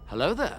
Hello there.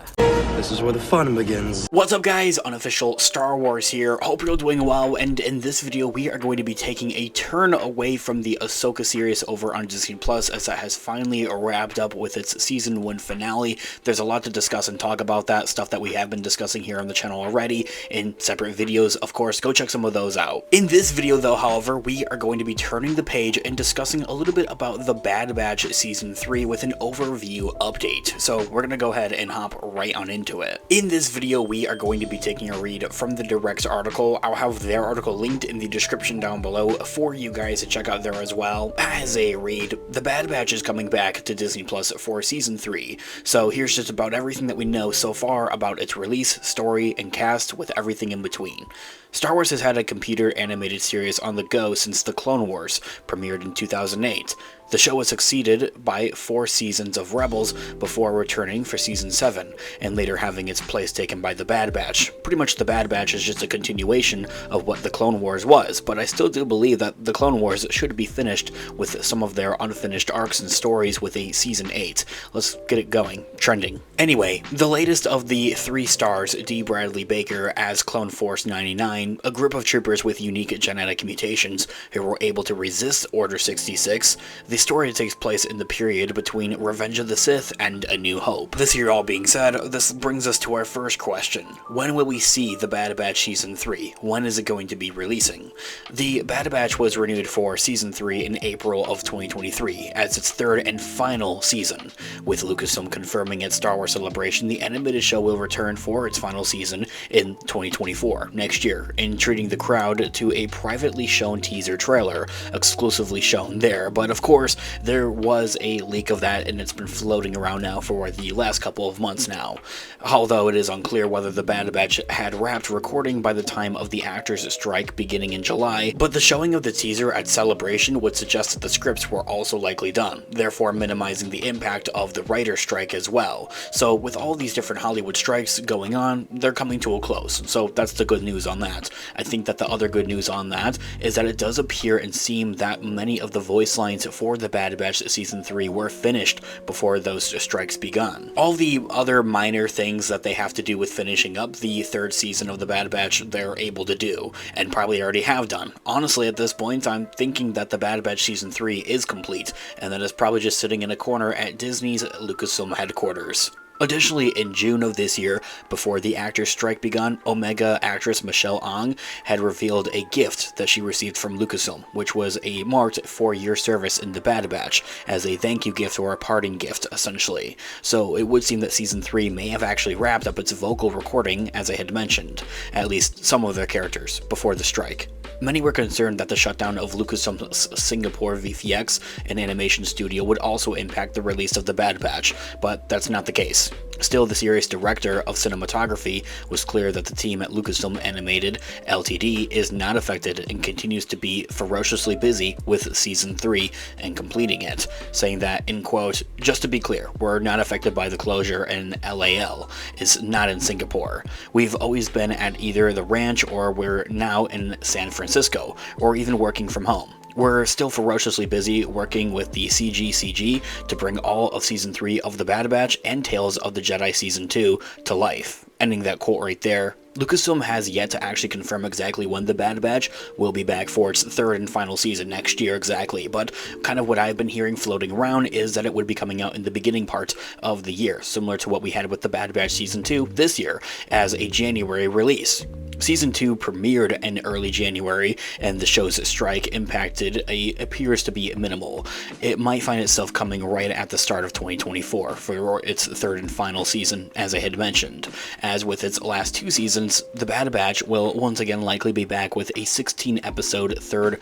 This is where the fun begins. What's up guys, Unofficial Star Wars here. Hope you're doing well, and in this video we are going to be taking a turn away from the Ahsoka series over on Disney Plus, as that has finally wrapped up with its season 1 finale. There's a lot to discuss and talk about that, stuff that we have been discussing here on the channel already in separate videos. Of course, go check some of those out. In this video though, however, we are going to be turning the page and discussing a little bit about The Bad Batch Season 3 with an overview update. So we're going to go ahead and hop right on into it. In this video, we are going to be taking a read from the Direct's article. I'll have their article linked in the description down below for you guys to check out there as well. As a read, The Bad Batch is coming back to Disney Plus for Season 3. So here's just about everything that we know so far about its release, story, and cast, with everything in between. Star Wars has had a computer animated series on the go since The Clone Wars premiered in 2008. The show was succeeded by 4 seasons of Rebels before returning for Season 7, and later having its place taken by The Bad Batch. Pretty much The Bad Batch is just a continuation of what The Clone Wars was, but I still do believe that The Clone Wars should be finished with some of their unfinished arcs and stories with a Season 8. Let's get it going, trending. Anyway, the latest of the 3 stars, D. Bradley Baker as Clone Force 99, a group of troopers with unique genetic mutations who were able to resist Order 66. The story takes place in the period between Revenge of the Sith and A New Hope. This here all being said, this brings us to our first question. When will we see The Bad Batch Season 3? When is it going to be releasing? The Bad Batch was renewed for Season 3 in April of 2023 as its 3rd and final season. With Lucasfilm confirming at Star Wars Celebration, the animated show will return for its final season in 2024, next year, and treating the crowd to a privately shown teaser trailer, exclusively shown there. But of course, there was a leak of that, and it's been floating around now for the last couple of months now. Although it is unclear whether The Bad Batch had wrapped recording by the time of the actors' strike beginning in July, but the showing of the teaser at Celebration would suggest that the scripts were also likely done, therefore minimizing the impact of the writer's strike as well. So with all these different Hollywood strikes going on, they're coming to a close, so that's the good news on that. I think that the other good news on that is that it does appear and seem that many of the voice lines for The Bad Batch Season 3 were finished before those strikes begun. All the other minor things that they have to do with finishing up the 3rd season of The Bad Batch, they're able to do, and probably already have done. Honestly, at this point, I'm thinking that The Bad Batch Season 3 is complete, and that it's probably just sitting in a corner at Disney's Lucasfilm headquarters. Additionally, in June of this year, before the actors' strike begun, Omega actress Michelle Ang had revealed a gift that she received from Lucasfilm, which was a marked 4-year service in The Bad Batch, as a thank you gift or a parting gift, essentially. So it would seem that Season 3 may have actually wrapped up its vocal recording, as I had mentioned, at least some of their characters, before the strike. Many were concerned that the shutdown of Lucasfilm's Singapore VFX, an animation studio, would also impact the release of The Bad Batch, but that's not the case. Still, the series director of cinematography was clear that the team at Lucasfilm Animated Ltd. Is not affected and continues to be ferociously busy with Season 3 and completing it, saying that, in quote, "Just to be clear, we're not affected by the closure, and LAL is not in Singapore. We've always been at either the ranch or we're now in San Francisco, or even working from home. We're still ferociously busy working with the CG to bring all of Season 3 of The Bad Batch and Tales of the Jedi Season 2 to life." Ending that quote right there. Lucasfilm has yet to actually confirm exactly when The Bad Batch will be back for its 3rd and final season next year exactly, but kind of what I've been hearing floating around is that it would be coming out in the beginning part of the year, similar to what we had with The Bad Batch Season 2 this year, as a January release. Season 2 premiered in early January, and the show's strike appears to be minimal. It might find itself coming right at the start of 2024 for its 3rd and final season, as I had mentioned. As with its last 2 seasons, The Bad Batch will once again likely be back with a 16-episode 3rd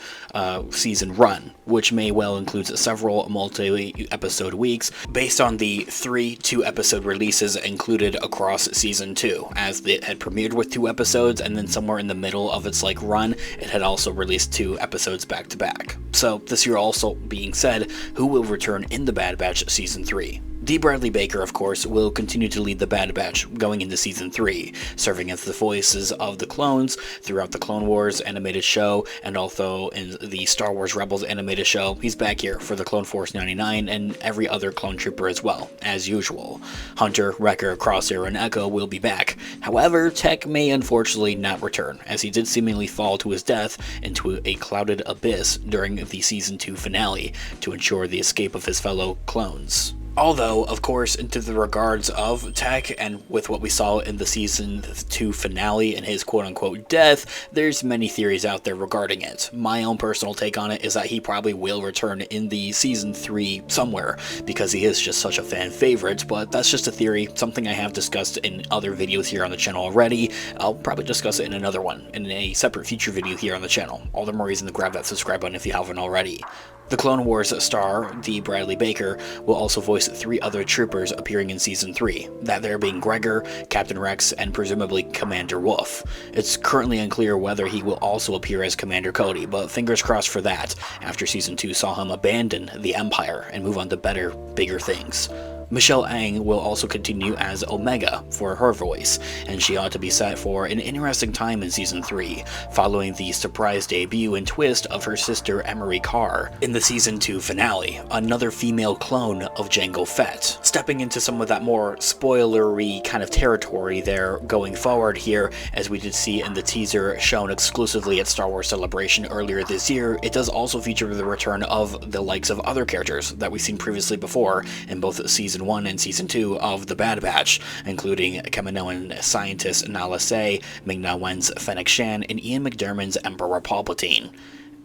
season run, which may well include several multi-episode weeks, based on the 3 2-episode releases included across Season 2, as it had premiered with 2 episodes, and then somewhere in the middle of its run, it had also released 2 episodes back to back. So this year also being said, who will return in The Bad Batch Season 3? D. Bradley Baker, of course, will continue to lead the Bad Batch going into Season 3, serving as the voices of the clones throughout the Clone Wars animated show, and also in the Star Wars Rebels animated show. He's back here for the Clone Force 99 and every other clone trooper as well, as usual. Hunter, Wrecker, Crosshair, and Echo will be back. However, Tech may unfortunately not return, as he did seemingly fall to his death into a clouded abyss during the Season 2 finale to ensure the escape of his fellow clones. Although, of course, into the regards of Tech, and with what we saw in the Season 2 finale and his quote-unquote death, there's many theories out there regarding it. My own personal take on it is that he probably will return in the Season 3 somewhere, because he is just such a fan favorite, but that's just a theory, something I have discussed in other videos here on the channel already. I'll probably discuss it in another one, in a separate future video here on the channel. All the more reason to grab that subscribe button if you haven't already. The Clone Wars star, D. Bradley Baker, will also voice 3 other troopers appearing in Season 3, that there being Gregor, Captain Rex, and presumably Commander Wolf. It's currently unclear whether he will also appear as Commander Cody, but fingers crossed for that, after Season 2 saw him abandon the Empire and move on to better, bigger things. Michelle Ang will also continue as Omega for her voice, and she ought to be set for an interesting time in Season 3, following the surprise debut and twist of her sister Emery Carr in the Season 2 finale, another female clone of Jango Fett. Stepping into some of that more spoilery kind of territory there going forward here, as we did see in the teaser shown exclusively at Star Wars Celebration earlier this year, it does also feature the return of the likes of other characters that we've seen previously before in both Season 1 and Season 2 of The Bad Batch, including Kaminoan scientist Nala Se, Ming-Na Wen's Fennec Shan, and Ian McDiarmid's Emperor Palpatine.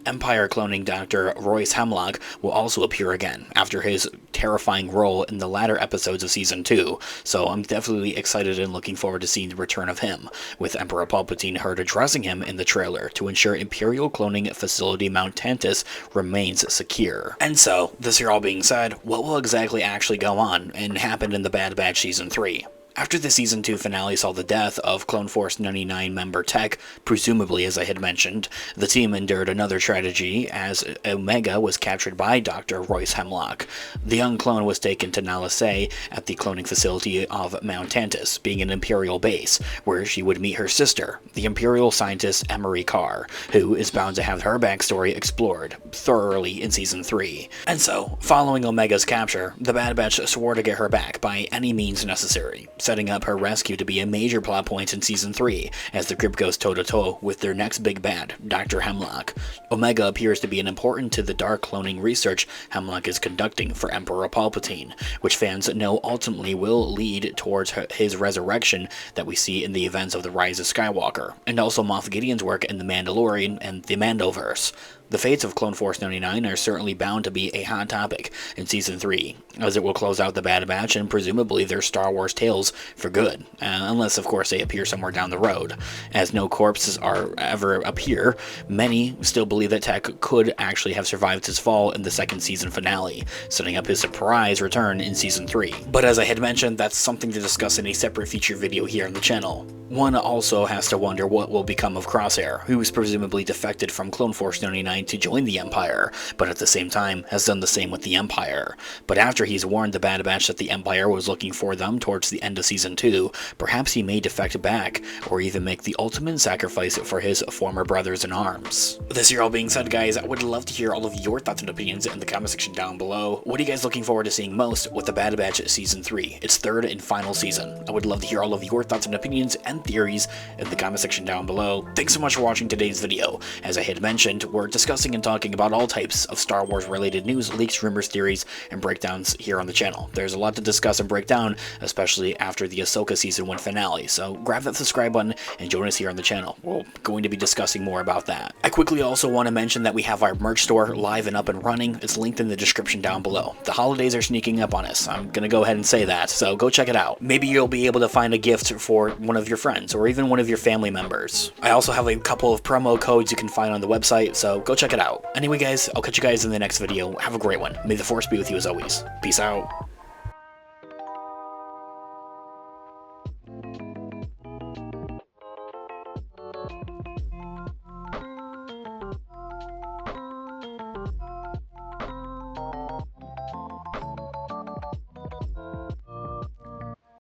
Empire cloning Dr. Royce Hemlock will also appear again, after his terrifying role in the latter episodes of Season 2, so I'm definitely excited and looking forward to seeing the return of him, with Emperor Palpatine heard addressing him in the trailer to ensure Imperial cloning facility Mount Tantus remains secure. And so, this here all being said, what will exactly actually go on and happen in The Bad Batch Season 3? After the Season 2 finale saw the death of Clone Force 99 member Tech, presumably as I had mentioned, the team endured another tragedy as Omega was captured by Dr. Royce Hemlock. The young clone was taken to Nala Se at the cloning facility of Mount Tantus, being an Imperial base, where she would meet her sister, the Imperial scientist Emery Carr, who is bound to have her backstory explored thoroughly in Season 3. And so, following Omega's capture, the Bad Batch swore to get her back by any means necessary, setting up her rescue to be a major plot point in Season 3, as the group goes toe-to-toe with their next big bad, Dr. Hemlock. Omega appears to be an important to the dark cloning research Hemlock is conducting for Emperor Palpatine, which fans know ultimately will lead towards his resurrection that we see in the events of The Rise of Skywalker, and also Moff Gideon's work in The Mandalorian and the Mandoverse. The fates of Clone Force 99 are certainly bound to be a hot topic in Season 3, as it will close out the Bad Batch and presumably their Star Wars tales for good, unless of course they appear somewhere down the road. As no corpses ever appear, many still believe that Tech could actually have survived his fall in the second season finale, setting up his surprise return in Season 3. But as I had mentioned, that's something to discuss in a separate feature video here on the channel. One also has to wonder what will become of Crosshair, who is presumably defected from Clone Force 99 to join the Empire, but at the same time has done the same with the Empire. But after he's warned the Bad Batch that the Empire was looking for them towards the end of Season 2, perhaps he may defect back, or even make the ultimate sacrifice for his former brothers in arms. This here all being said, guys, I would love to hear all of your thoughts and opinions in the comment section down below. What are you guys looking forward to seeing most with the Bad Batch Season 3, its third and final season? I would love to hear all of your thoughts and opinions and theories in the comment section down below. Thanks so much for watching today's video. As I had mentioned, we're discussing and talking about all types of Star Wars related news, leaks, rumors, theories, and breakdowns here on the channel. There's a lot to discuss and break down, especially after the Ahsoka Season 1 finale, so grab that subscribe button and join us here on the channel. We're going to be discussing more about that. I quickly also want to mention that we have our merch store live and up and running. It's linked in the description down below. The holidays are sneaking up on us. I'm gonna go ahead and say that, so go check it out. Maybe you'll be able to find a gift for one of your friends, or even one of your family members. I also have a couple of promo codes you can find on the website, so go check it out. Anyway guys, I'll catch you guys in the next video. Have a great one. May the Force be with you as always. Peace out.